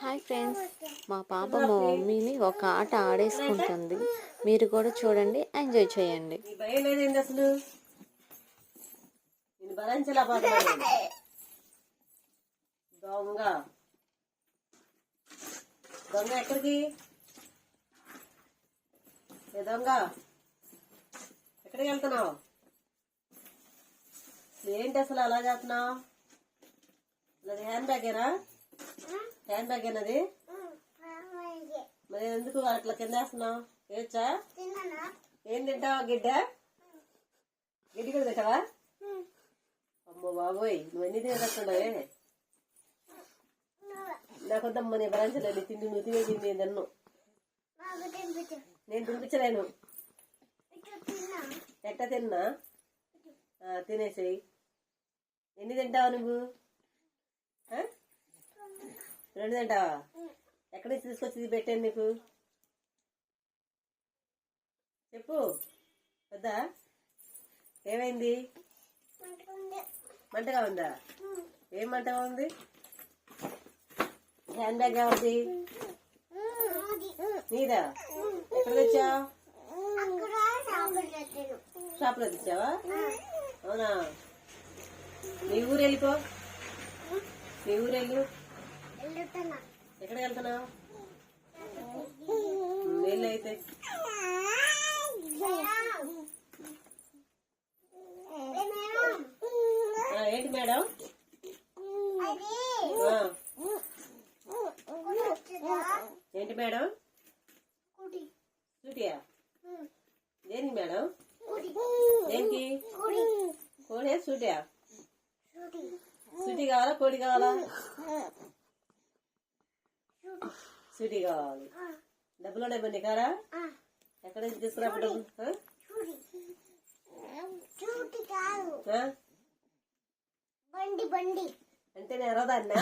Hi friends, మా పాప మా మమ్మీని ఒక ఆట ఆడేసుకుంటుంది. మీరు కూడా చూడండి, ఎంజాయ్ చేయండి. భయం లేదండి అసలు. నేను భరించలేకపోతున్నాను. దొంగ దొంగ ఎక్కడికి? దొంగ ఎక్కడికి వెళ్తున్నావు? ఏంటి అసలు అలా చేస్తున్నావు? అది హ్యాండ్ బ్యాగేనా? హ్యాండ్ బ్యాగ్ అది? మరి ఎందుకు అట్లా కింద వేస్తున్నావు? ఏచ్చా ఏం తింటావా? గిడ్డి కూడా తింటావా? అమ్మో బాబోయ్, నువ్వు ఎన్ని తినేస్తున్నావే? నాకొద్దమ్మ, నేను భరించలేదు. తిండి నువ్వు తినేది నేను తిన్ను. నేను తినిపించలేను. ఎట్ట తిన్నా? తినేసేయి. ఎన్ని తింటావా నువ్వు? 2 తింటావా? ఎక్కడి నుంచి తీసుకొచ్చి పెట్టాను నీకు? చెప్పు. వద్దా? ఏమైంది? మంటగా ఉందా? ఏం మంటగా ఉంది? హ్యాండ్ బ్యాగ్ కావాలి. నీదా? ఎక్కడ తెచ్చావా? షాప్లో తెచ్చావా? అవునా? నీ ఊరు వెళ్ళిపో. నీ ఊరు వెళ్ళు. ఎక్కడికి వెళ్తున్నావు? నీళ్ళు అయితే ఏంటి మేడం? ఏంటి మేడం? సూటియా? దేనికి మేడం? దేనికి? కోడి సూటియా? సూటి కావాలా కోడి కావాలా? సూటి కావాలి. డబ్బులు ఉన్నాయి బండి కారా? ఎక్కడ నుంచి తీసుకురా డబ్బులు? అంటే నేను ఎర్రదాన్నా?